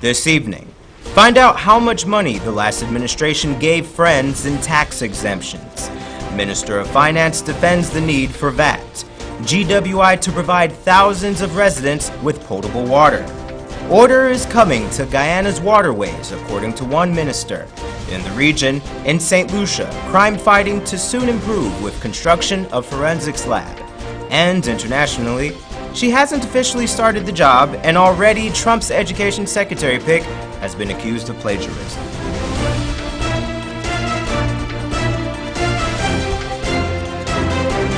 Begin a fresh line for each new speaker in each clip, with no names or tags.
This evening, find out how much money the last administration gave friends in tax exemptions. Minister of Finance defends the need for VAT. GWI to provide thousands of residents with potable water. Order is coming to Guyana's waterways, according to one minister. In the region, in St. Lucia, crime fighting to soon improve with construction of forensics lab. And internationally, she hasn't officially started the job, and already Trump's education secretary pick has been accused of plagiarism.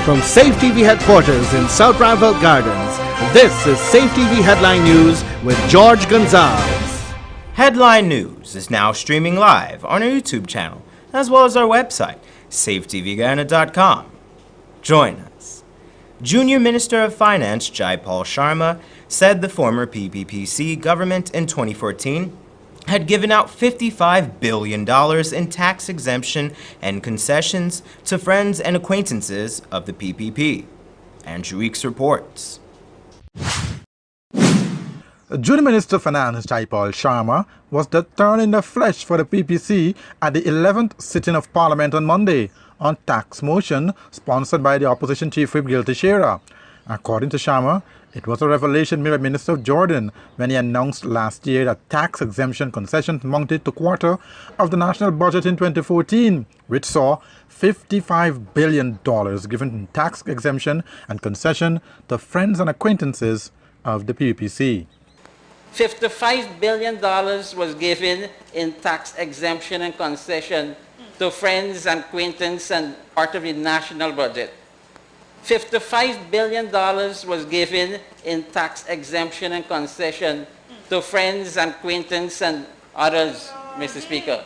From Safe TV headquarters in South Bramwell Gardens, this is Safe TV Headline News with George Gonzalez.
Headline News is now streaming live on our YouTube channel, as well as our website, safetvguyana.com. Join us. Junior Minister of Finance Jaipal Sharma said the former PPPC government in 2014 had given out $55 billion in tax exemption and concessions to friends and acquaintances of the PPP. Andrew Weeks reports.
Junior Minister of Finance Jaipal Sharma was the thorn in the flesh for the PPC at the 11th sitting of Parliament on Monday on tax motion sponsored by the opposition chief whip Gil Teixeira. According to Sharma, it was a revelation made by Minister of Jordan when he announced last year that tax exemption concessions amounted to a quarter of the national budget in 2014, which saw $55 billion given in tax exemption and concession to friends and acquaintances of the PPC.
$55 billion was given in tax exemption and concession to friends and acquaintances and part of the national budget. $55 billion was given in tax exemption and concession to friends and acquaintances and others, Mr. Speaker.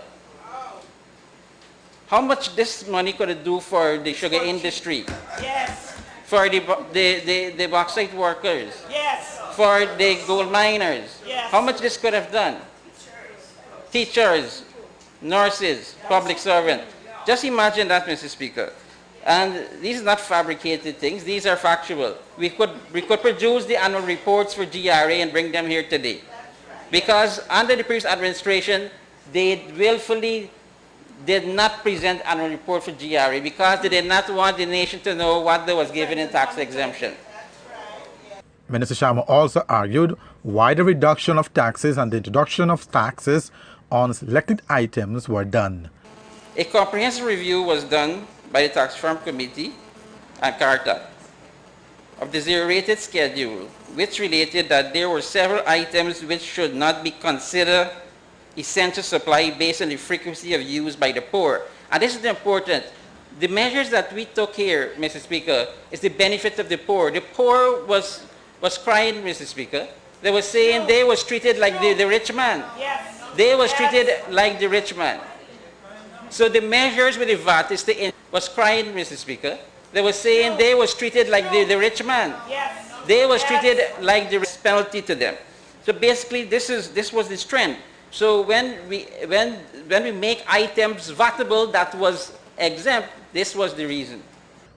How much this money could it do for the sugar industry?
Yes.
For the bauxite workers?
Yes.
For the gold miners?
Yes.
How much this could have done? Teachers, nurses, public servants. Just imagine that, Mr. Speaker. And these are not fabricated things, these are factual. We could produce the annual reports for GRA and bring them here today. Because under the previous administration, they willfully did not present annual report for GRA because they did not want the nation to know what there was given in tax exemption.
Minister Sharma also argued why the reduction of taxes and the introduction of taxes on selected items were done.
A comprehensive review was done by the Tax Reform Committee and CARTA of the zero-rated schedule, which related that there were several items which should not be considered essential supply based on the frequency of use by the poor. And this is important. The measures that we took here, Mr. Speaker, is the benefit of the poor. The poor was crying, Mr. Speaker. They were saying they was treated like the rich man.
Yes.
They was treated like the rich man. So the measures with the VAT is was crying, Mr. Speaker. They were saying they was treated like the rich man.
Yes.
They was treated like the penalty to them. So basically, this was the trend. So when we make items VATable that was exempt, this was the reason.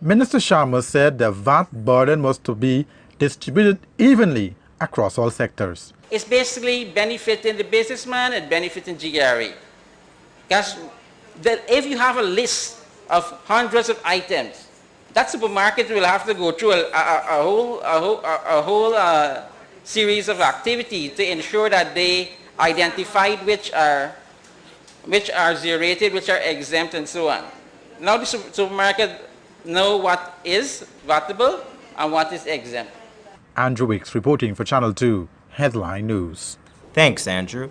Minister Sharma said the VAT burden was to be distributed evenly across all sectors.
It's basically benefiting the businessman and benefiting GRA. Because if you have a list of hundreds of items, that supermarket will have to go through a whole series of activities to ensure that they identified which are zero-rated, which are exempt, and so on. Now the supermarket know what is VATable and what is exempt.
Andrew Weeks reporting for Channel 2 Headline News.
Thanks, Andrew.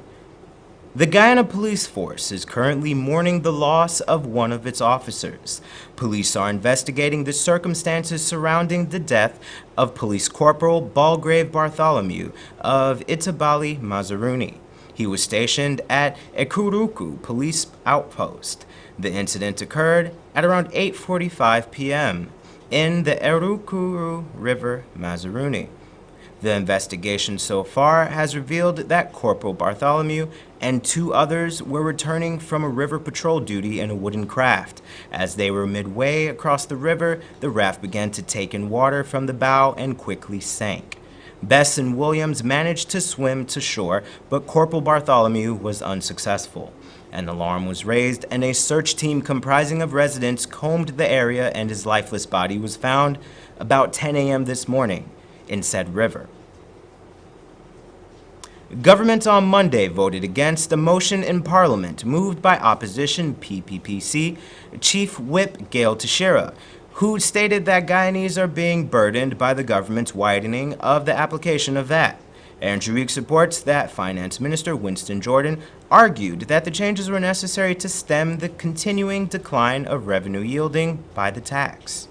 The Guyana Police Force is currently mourning the loss of one of its officers. Police are investigating the circumstances surrounding the death of Police Corporal Balgrave Bartholomew of Itabali, Mazaruni. He was stationed at Ekuruku Police Outpost. The incident occurred at around 8:45 p.m. in the Erukuru River, Mazaruni. The investigation so far has revealed that Corporal Bartholomew and two others were returning from a river patrol duty in a wooden craft. As they were midway across the river, the raft began to take in water from the bow and quickly sank. Bess and Williams managed to swim to shore, but Corporal Bartholomew was unsuccessful. An alarm was raised, and a search team comprising of residents combed the area, and his lifeless body was found about 10 a.m. this morning in said river. Government on Monday voted against a motion in Parliament moved by opposition PPPC Chief Whip Gail Teixeira, who stated that Guyanese are being burdened by the government's widening of the application of VAT. Andrew Weeks reports that Finance Minister Winston Jordan argued that the changes were necessary to stem the continuing decline of revenue yielding by the tax.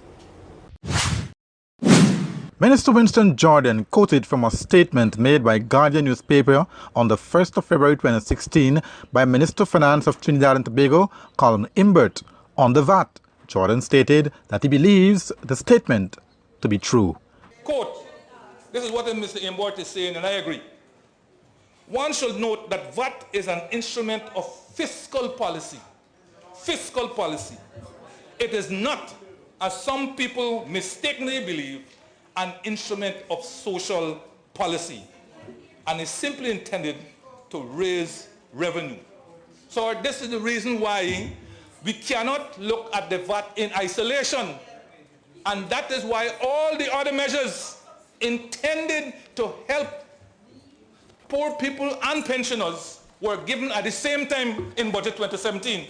Minister Winston Jordan quoted from a statement made by Guardian newspaper on the 1st of February 2016 by Minister of Finance of Trinidad and Tobago, Colin Imbert, on the VAT. Jordan stated that he believes the statement to be true.
Quote, this is what Mr. Imbert is saying, and I agree. One should note that VAT is an instrument of fiscal policy. Fiscal policy. It is not, as some people mistakenly believe, an instrument of social policy, and is simply intended to raise revenue. So this is the reason why we cannot look at the VAT in isolation, and that is why all the other measures intended to help poor people and pensioners were given at the same time in Budget 2017.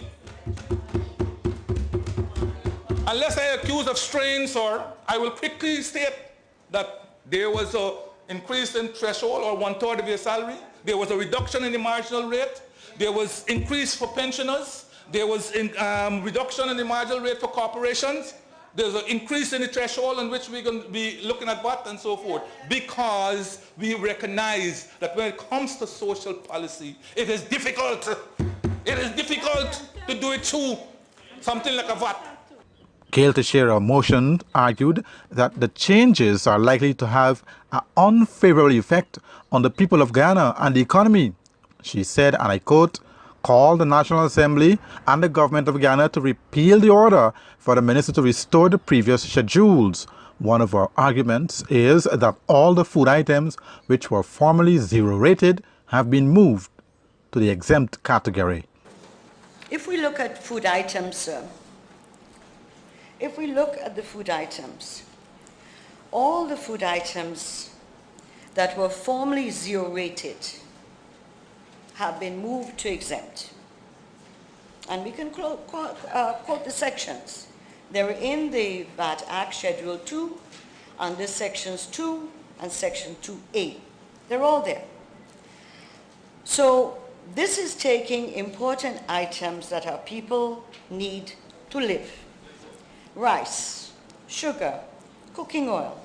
Unless I accuse of straying, sir, I will quickly state that there was an increase in threshold or 1/3 of your salary. There was a reduction in the marginal rate. There was increase for pensioners. There was reduction in the marginal rate for corporations. There's an increase in the threshold on which we're going to be looking at VAT and so forth, because we recognize that when it comes to social policy, it is difficult. It is difficult to do it through something like a VAT.
Gail Teixeira motion argued that the changes are likely to have an unfavorable effect on the people of Guyana and the economy. She said, and I quote, called the National Assembly and the government of Guyana to repeal the order for the minister to restore the previous schedules. One of our arguments is that all the food items which were formerly zero-rated have been moved to the exempt category.
If we look at food items, all the food items that were formerly zero-rated have been moved to exempt. And we can quote the sections. They're in the VAT Act, Schedule 2, under Sections 2 and Section 2A. They're all there. So this is taking important items that our people need to live. Rice, sugar, cooking oil,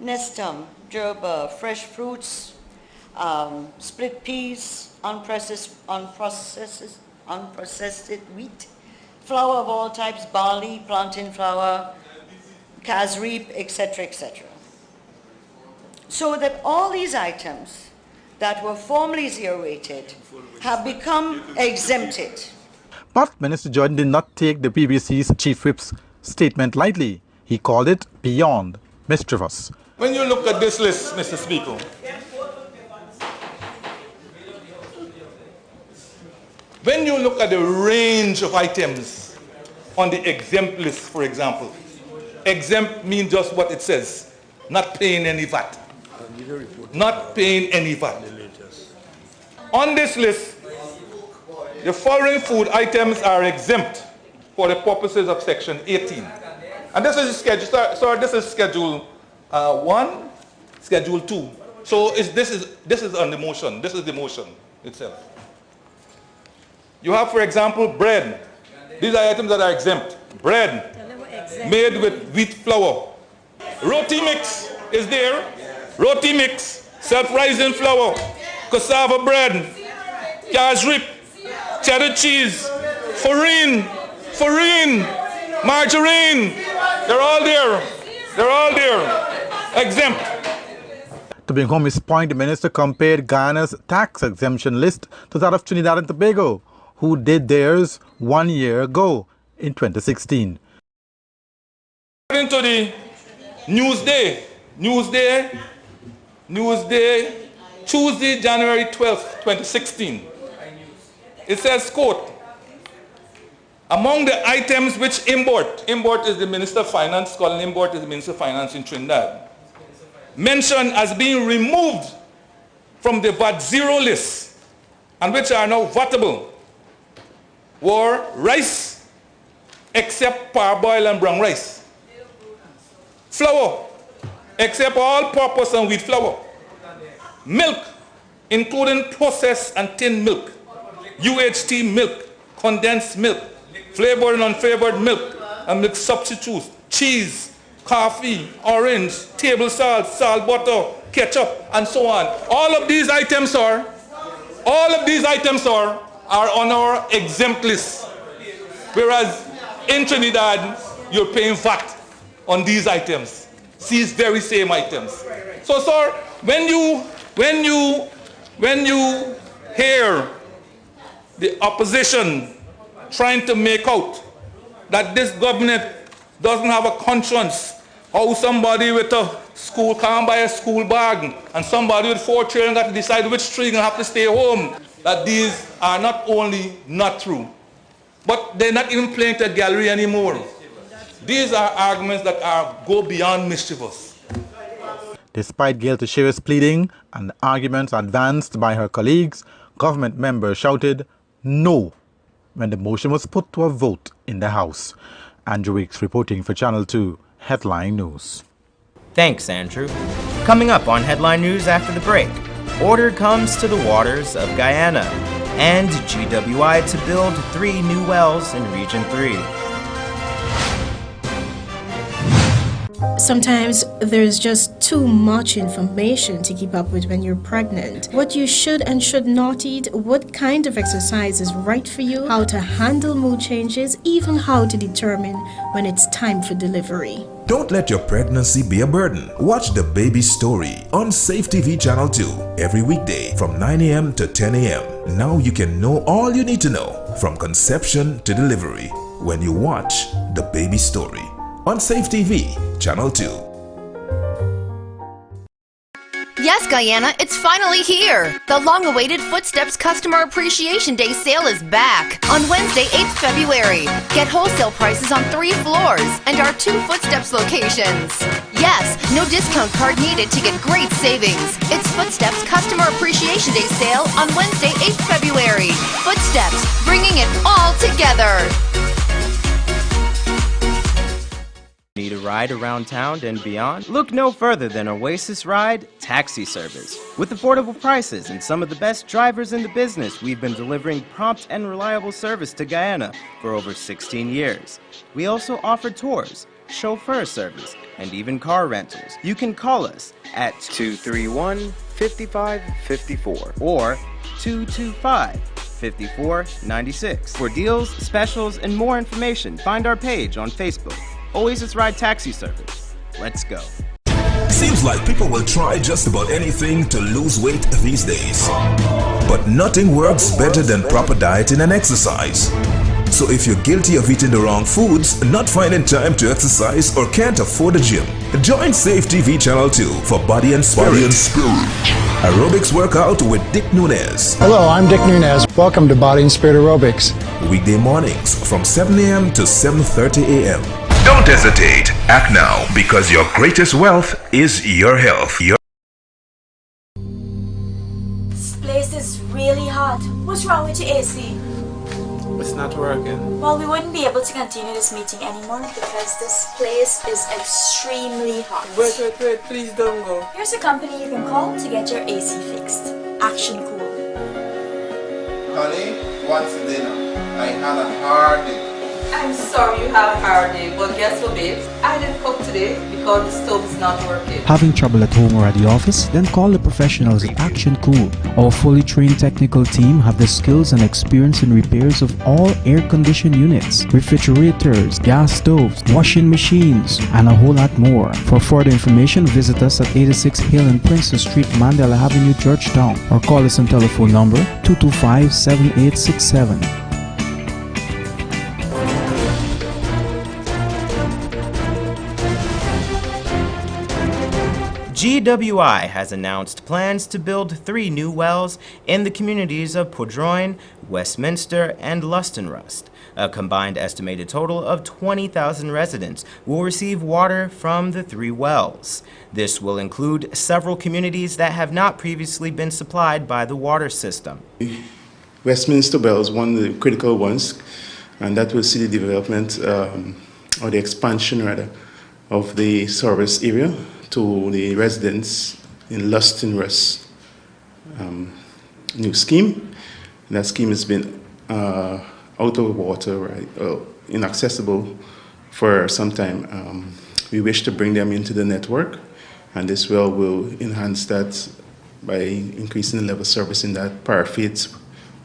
nestum, jerba, fresh fruits, split peas, unprocessed wheat, flour of all types, barley, plantain flour, casreep, etc., etc. So that all these items that were formerly zero-rated have become exempted.
But Minister Jordan did not take the BBC's Chief Whip's statement lightly. He called it beyond mischievous.
When you look at this list, Mr. Speaker, when you look at the range of items on the exempt list, for example, exempt means just what it says, not paying any VAT. Not paying any VAT. On this list, the following food items are exempt for the purposes of Section 18. And this is schedule, sorry, this is Schedule 1, Schedule 2. So this is on the motion. This is the motion itself. You have, for example, bread. These are items that are exempt. Bread made with wheat flour. Roti mix is there. Roti mix, self-rising flour, cassava bread, casreep, cheddar cheese, farine, margarine. They're all there. They're all there. Exempt.
To bring home his point, the minister compared Guyana's tax exemption list to that of Trinidad and Tobago, who did theirs 1 year ago in 2016. According
to the Newsday Newsday, Tuesday, January 12th, 2016. It says, quote, among the items which import is the Minister of Finance, Colin Import is the Minister of Finance in Trinidad, mentioned as being removed from the VAT zero list and which are now vatable were rice, except parboiled and brown rice, flour, except all-purpose and wheat flour, milk, including processed and tinned milk, UHT milk, condensed milk, flavored and unflavored milk, and milk substitutes, cheese, coffee, orange, table salt, salt butter, ketchup, and so on. All of these items are on our exempt list. Whereas in Trinidad, you're paying VAT on these items, these very same items. So, sir, when you hear the opposition trying to make out that this government doesn't have a conscience, how somebody with a school can't buy a school bag and somebody with 4 children got to decide which 3 gonna have to stay home, that these are not only not true, but they're not even playing to a gallery anymore. These are arguments that go beyond mischievous.
Despite Gail Teixeira's pleading and arguments advanced by her colleagues, government members shouted no when the motion was put to a vote in the House. Andrew Weeks reporting for Channel 2 Headline News.
Thanks, Andrew. Coming up on Headline News after the break, order comes to the waters of Guyana, and GWI to build 3 new wells in Region 3.
Sometimes there's just too much information to keep up with when you're pregnant. What you should and should not eat, what kind of exercise is right for you, how to handle mood changes, even how to determine when it's time for delivery.
Don't let your pregnancy be a burden. Watch The Baby Story on Safe TV Channel 2 every weekday from 9 a.m. to 10 a.m. Now you can know all you need to know from conception to delivery when you watch The Baby Story on Safe TV Channel 2.
Yes, Guyana, it's finally here! The long-awaited Footsteps Customer Appreciation Day sale is back on Wednesday, 8th February. Get wholesale prices on 3 floors and our 2 Footsteps locations. Yes, no discount card needed to get great savings. It's Footsteps Customer Appreciation Day sale on Wednesday, 8th February. Footsteps, bringing it all together.
Need a ride around town and beyond? Look no further than Oasis Ride Taxi Service. With affordable prices and some of the best drivers in the business, we've been delivering prompt and reliable service to Guyana for over 16 years. We also offer tours, chauffeur service, and even car rentals. You can call us at 231-5554 or 225-5496. For deals, specials, and more information, find our page on Facebook. Oasis Ride Taxi Service. Let's go.
Seems like people will try just about anything to lose weight these days. But nothing works better than proper dieting and exercise. So if you're guilty of eating the wrong foods, not finding time to exercise, or can't afford a gym, join Safe TV Channel 2 for Body and Spirit. Aerobics workout with Dick Nunez.
Hello, I'm Dick Nunez. Welcome to Body and Spirit Aerobics.
Weekday mornings from 7 a.m. to 7:30 a.m. Don't hesitate. Act now, because your greatest wealth is your health.
This place is really hot. What's wrong with your AC?
It's not working.
Well, we wouldn't be able to continue this meeting anymore because this place is extremely hot.
Wait, please don't go.
Here's a company you can call to get your AC fixed. Action Cool.
Honey, what's dinner? I had a hard day.
I'm sorry you have a hard day, but guess what, babes? I didn't cook today because the stove is not working.
Having trouble at home or at the office? Then call the professionals at Action Cool. Our fully trained technical team have the skills and experience in repairs of all air-conditioned units, refrigerators, gas stoves, washing machines, and a whole lot more. For further information, visit us at 86 Hill and Princess Street, Mandela Avenue, Georgetown, or call us on telephone number 225-7867.
GWI has announced plans to build 3 new wells in the communities of Podroin, Westminster, and Luston-Rust. A combined estimated total of 20,000 residents will receive water from the 3 wells. This will include several communities that have not previously been supplied by the water system.
Westminster well is one of the critical ones, and that will see the development or the expansion rather of the service area to the residents in Luston-Rust. New scheme. That scheme has been out of water, right, inaccessible for some time. We wish to bring them into the network, and this well will enhance that by increasing the level of service in that Parafate,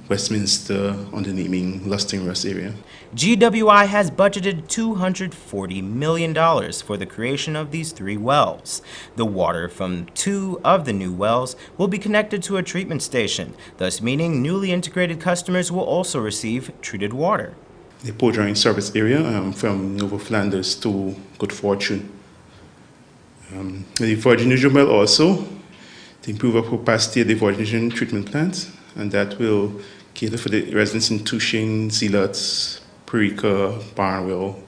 Westminster, under naming Luston-Rust area.
GWI has budgeted $240 million for the creation of these 3 wells. The water from 2 of the new wells will be connected to a treatment station, thus meaning newly integrated customers will also receive treated water.
The Podroin service area from Nova Flanders to Good Fortune. The Virgin well also to improve the capacity of the Virgin treatment plant, and that will cater for the residents in Tushin, Zealots, Perica, Barnwell.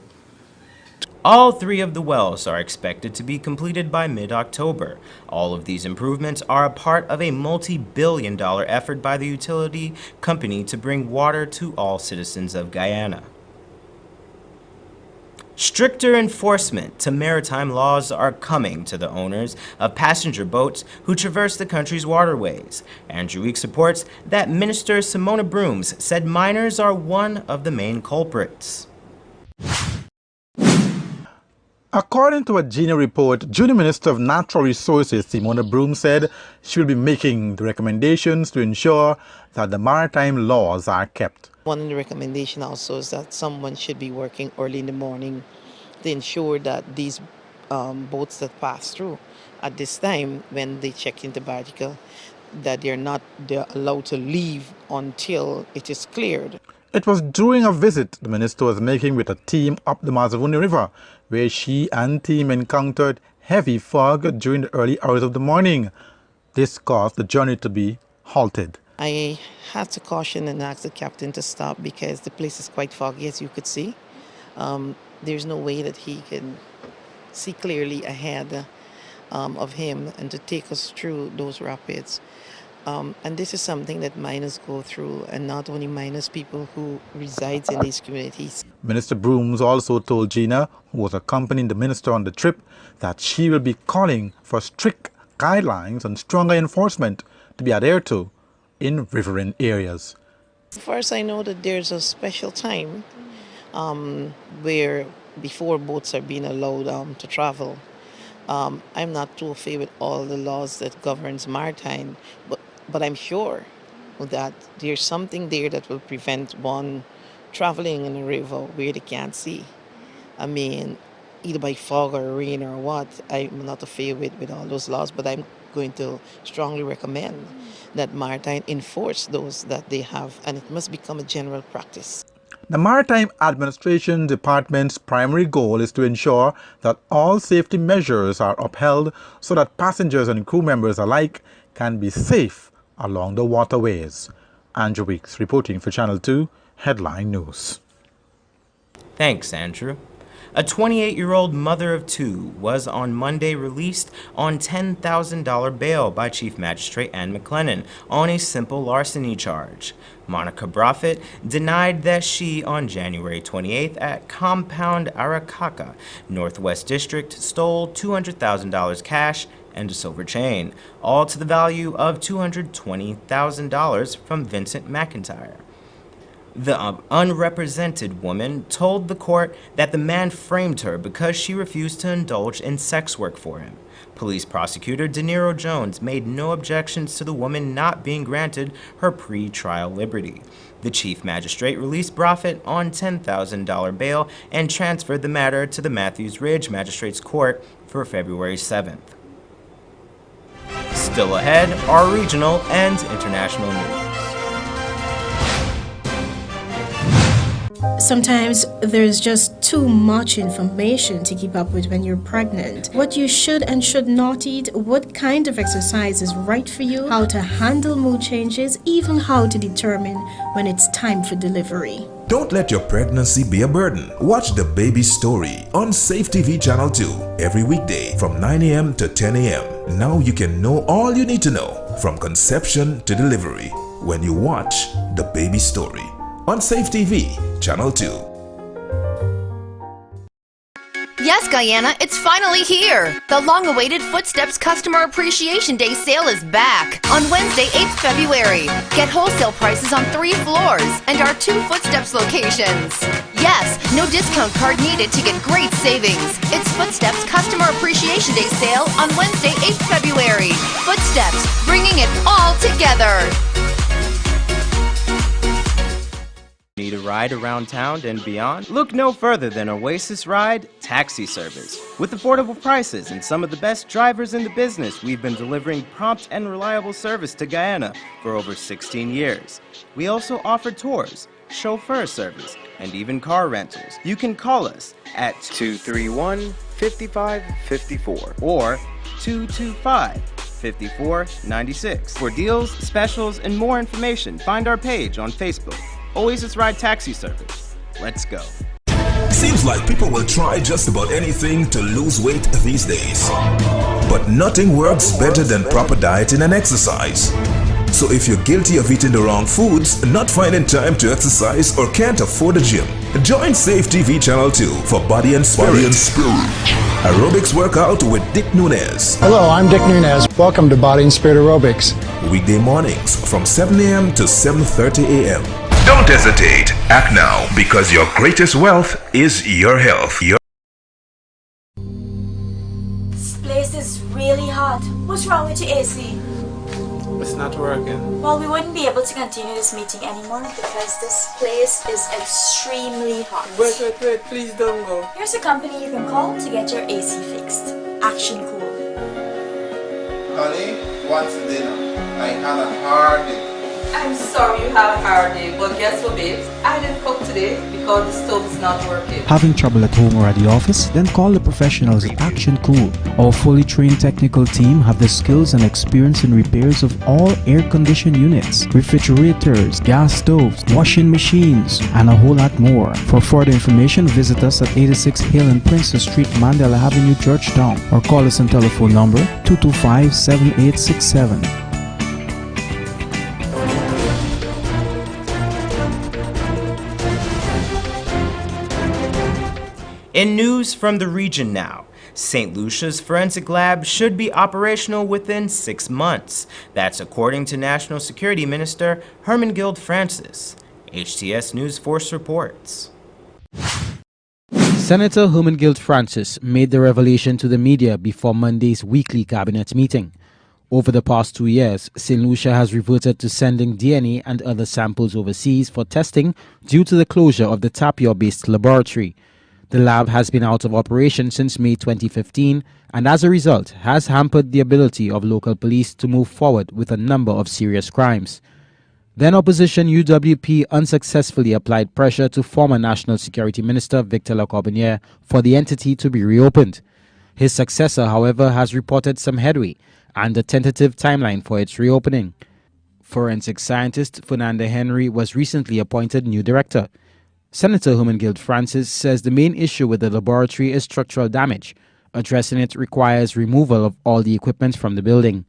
All 3 of the wells are expected to be completed by mid-October. All of these improvements are a part of a multi-billion-dollar effort by the utility company to bring water to all citizens of Guyana. Stricter enforcement to maritime laws are coming to the owners of passenger boats who traverse the country's waterways. Andrew Weeks reports that Minister Simona Brooms said minors are one of the main culprits.
According to a GINA report, Junior Minister of Natural Resources Simona Brooms said she will be making the recommendations to ensure that the maritime laws are kept.
One of the recommendations also is that someone should be working early in the morning to ensure that these boats that pass through at this time when they check into Bartica, that they're allowed to leave until it is cleared.
It was during a visit the minister was making with a team up the Mazavuni River, where she and team encountered heavy fog during the early hours of the morning. This caused the journey to be halted.
I had to caution and ask the captain to stop because the place is quite foggy, as you could see. There's no way that he can see clearly ahead of him and to take us through those rapids. And this is something that miners go through, and not only miners, people who reside in these communities.
Minister Brooms also told Gina, who was accompanying the minister on the trip, that she will be calling for strict guidelines and stronger enforcement to be adhered to in riverine areas.
First, I know that there's a special time where before boats are being allowed to travel. I'm not too familiar with all the laws that governs maritime, but I'm sure that there's something there that will prevent one traveling in a river where they can't see. I mean, either by fog or rain or what. I'm not familiar with all those laws, but I'm going to strongly recommend that Maritime enforce those that they have, and it must become a general practice.
The Maritime Administration Department's primary goal is to ensure that all safety measures are upheld so that passengers and crew members alike can be safe along the waterways. Andrew Weeks reporting for Channel 2 Headline News.
Thanks, Andrew. A 28-year-old mother of 2 was on Monday released on $10,000 bail by Chief Magistrate Ann McLennan on a simple larceny charge. Monica Broffett denied that she, on January 28th at Compound Arakaka, Northwest District, stole $200,000 cash and a silver chain, all to the value of $220,000 from Vincent McIntyre. The unrepresented woman told the court that the man framed her because she refused to indulge in sex work for him. Police prosecutor De Niro Jones made no objections to the woman not being granted her pre-trial liberty. The chief magistrate released Broffett on $10,000 bail and transferred the matter to the Matthews Ridge Magistrates Court for February 7th. Still ahead are regional and international news.
Sometimes there's just too much information to keep up with when you're pregnant. What you should and should not eat, what kind of exercise is right for you, how to handle mood changes, even how to determine when it's time for delivery.
Don't let your pregnancy be a burden. Watch The Baby Story on Safe TV Channel 2 every weekday from 9 a.m. to 10 a.m. Now you can know all you need to know from conception to delivery when you watch The Baby Story on Safe TV Channel 2.
Yes, Guyana, it's finally here! The long-awaited Footsteps Customer Appreciation Day sale is back on Wednesday, 8th February. Get wholesale prices on 3 floors and our 2 Footsteps locations. Yes, no discount card needed to get great savings. It's Footsteps Customer Appreciation Day sale on Wednesday, 8th February. Footsteps, bringing it all together.
Need a ride around town and beyond? Look no further than Oasis Ride Taxi Service. With affordable prices and some of the best drivers in the business, we've been delivering prompt and reliable service to Guyana for over 16 years. We also offer tours, chauffeur service, and even car rentals. You can call us at 231-5554 or 225-5496. For deals, specials, and more information, find our page on Facebook. Oasis Ride Taxi Service. Let's go.
Seems like people will try just about anything to lose weight these days. But nothing works better than proper dieting and exercise. So if you're guilty of eating the wrong foods, not finding time to exercise, or can't afford a gym, join Safe TV Channel 2 for Body and Spirit. Aerobics workout with Dick Nunez.
Hello, I'm Dick Nunez. Welcome to Body and Spirit Aerobics.
Weekday mornings from 7 a.m. to 7:30 a.m. Don't hesitate. Act now, because your greatest wealth is your health.
This place is really hot. What's wrong with your AC?
It's not working.
Well, we wouldn't be able to continue this meeting anymore because this place is extremely hot.
Wait, please don't go.
Here's a company you can call to get your AC fixed. Action Cool.
Honey, what's for dinner? I had a hard day.
I'm sorry you had a hard day, but guess what, babes? I didn't cook today because the stove is not working.
Having trouble at home or at the office? Then call the professionals at Action Cool. Our fully trained technical team have the skills and experience in repairs of all air-conditioned units, refrigerators, gas stoves, washing machines, and a whole lot more. For further information, visit us at 86 Hill and Princess Street, Mandela Avenue, Georgetown, or call us on telephone number 225-7867.
In news from the region now, St. Lucia's forensic lab should be operational within 6 months. That's according to National Security Minister Hermangild Francis. HTS News Force reports.
Senator Hermangild Francis made the revelation to the media before Monday's weekly cabinet meeting. Over the past 2 years, St. Lucia has reverted to sending DNA and other samples overseas for testing due to the closure of the Tapio-based laboratory. The lab has been out of operation since May 2015 and as a result has hampered the ability of local police to move forward with a number of serious crimes. Then opposition UWP unsuccessfully applied pressure to former National Security Minister Victor Lacobiniere for the entity to be reopened. His successor, however, has reported some headway and a tentative timeline for its reopening. Forensic scientist Fernanda Henry was recently appointed new director. Senator Hermangild Francis says the main issue with the laboratory is structural damage. Addressing it requires removal of all the equipment from the building.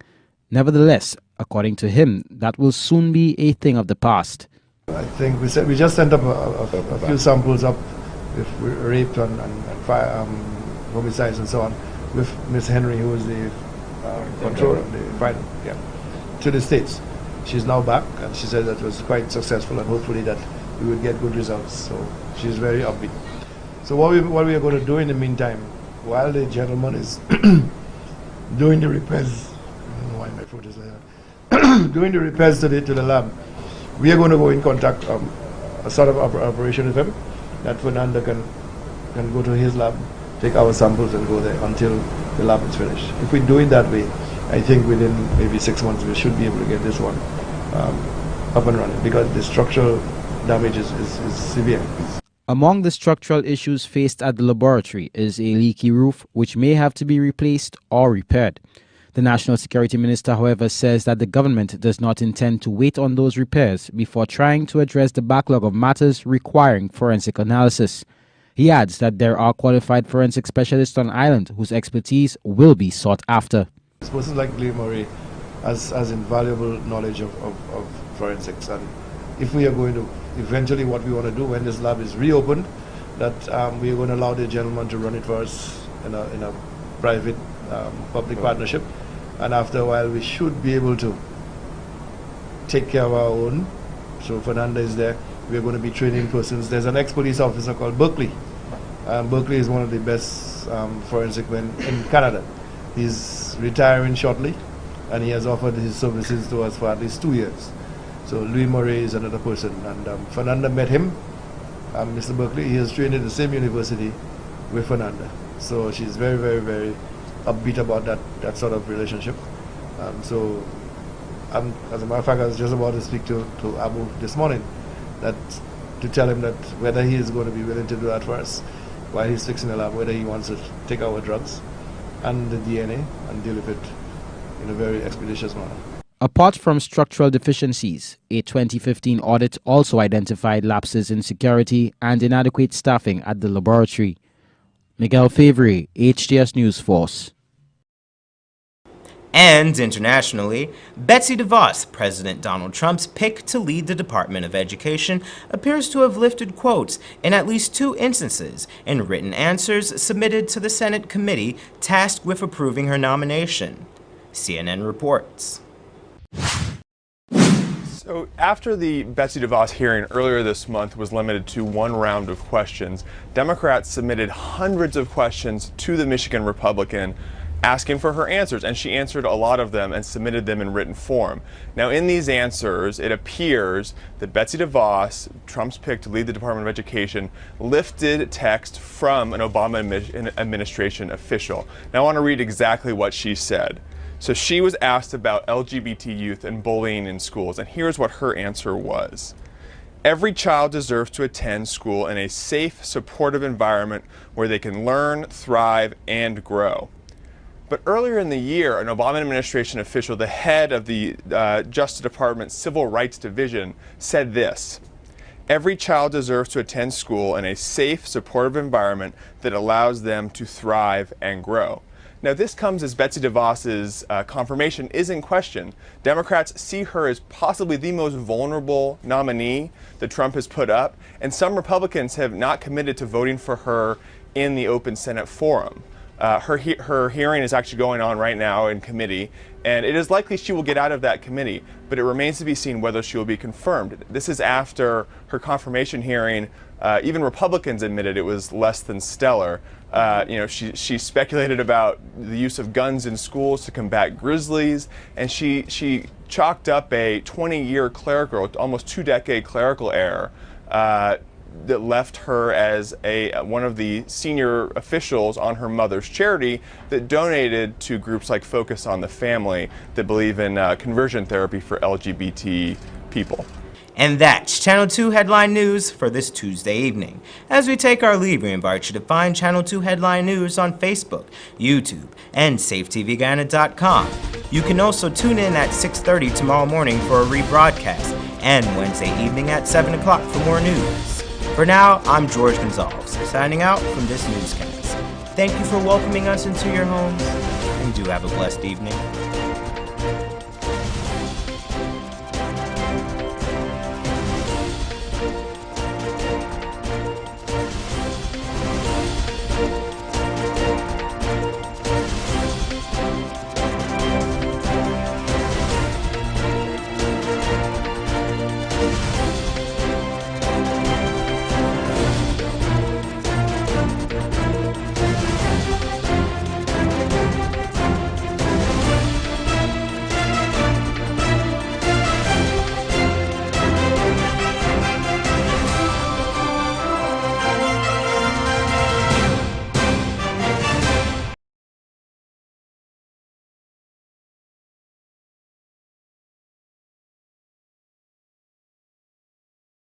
Nevertheless, according to him, that will soon be a thing of the past.
I think we just sent up a few samples up with rape and fire, homicides and so on with Miss Henry, who is the controller, to the States. She's now back and she said that was quite successful and hopefully that we will get good results. So she's very upbeat. So what we are going to do in the meantime, while the gentleman is doing the repairs, I don't know why my foot is like that, doing the repairs to the lab, we are going to go in contact, a sort of operation with him, that Fernanda can go to his lab, take our samples and go there until the lab is finished. If we do it that way, I think within maybe 6 months we should be able to get this one up and running, because the structural damage is severe.
Among the structural issues faced at the laboratory is a leaky roof, which may have to be replaced or repaired. The National Security Minister, however, says that the government does not intend to wait on those repairs before trying to address the backlog of matters requiring forensic analysis. He adds that there are qualified forensic specialists on island whose expertise will be sought after.
Persons like Lee Murray has invaluable knowledge of forensics, and if we are going to eventually, what we want to do when this lab is reopened, that we are going to allow the gentleman to run it for us in a private public partnership, and after a while we should be able to take care of our own. So Fernanda is there. We are going to be training persons. There's an ex-police officer called Berkeley. Berkeley is one of the best forensic men in Canada. He's retiring shortly, and he has offered his services to us for at least 2 years. So Louis Murray is another person, and Fernanda met him. Mr. Berkeley, he has trained at the same university with Fernanda. So she's very, very, very upbeat about that sort of relationship. So as a matter of fact, I was just about to speak to Abu this morning, that to tell him that whether he is going to be willing to do that for us while he's fixing the lab, whether he wants to take our drugs and the DNA and deal with it in a very expeditious manner.
Apart from structural deficiencies, a 2015 audit also identified lapses in security and inadequate staffing at the laboratory. Miguel Favre, HTS News Force.
And internationally, Betsy DeVos, President Donald Trump's pick to lead the Department of Education, appears to have lifted quotes in at least 2 instances in written answers submitted to the Senate committee tasked with approving her nomination. CNN reports.
So after the Betsy DeVos hearing earlier this month was limited to 1 round of questions, Democrats submitted hundreds of questions to the Michigan Republican asking for her answers, and she answered a lot of them and submitted them in written form. Now in these answers, it appears that Betsy DeVos, Trump's pick to lead the Department of Education, lifted text from an Obama administration official. Now I want to read exactly what she said. So she was asked about LGBT youth and bullying in schools, and here's what her answer was. Every child deserves to attend school in a safe, supportive environment where they can learn, thrive, and grow. But earlier in the year, an Obama administration official, the head of the Justice Department's Civil Rights Division, said this: every child deserves to attend school in a safe, supportive environment that allows them to thrive and grow. Now this comes as Betsy DeVos's confirmation is in question. Democrats see her as possibly the most vulnerable nominee that Trump has put up, and some Republicans have not committed to voting for her in the open Senate forum. Her hearing is actually going on right now in committee, and it is likely she will get out of that committee, but it remains to be seen whether she will be confirmed. This is after her confirmation hearing. Even Republicans admitted it was less than stellar. She speculated about the use of guns in schools to combat grizzlies, and she chalked up a 20-year clerical, almost 2-decade clerical error that left her as one of the senior officials on her mother's charity that donated to groups like Focus on the Family that believe in conversion therapy for LGBT people.
And that's Channel 2 Headline News for this Tuesday evening. As we take our leave, we invite you to find Channel 2 Headline News on Facebook, YouTube, and SafeTVGuyana.com. You can also tune in at 6:30 tomorrow morning for a rebroadcast, and Wednesday evening at 7 o'clock for more news. For now, I'm George Gonzalez, signing out from this newscast. Thank you for welcoming us into your homes, and do have a blessed evening.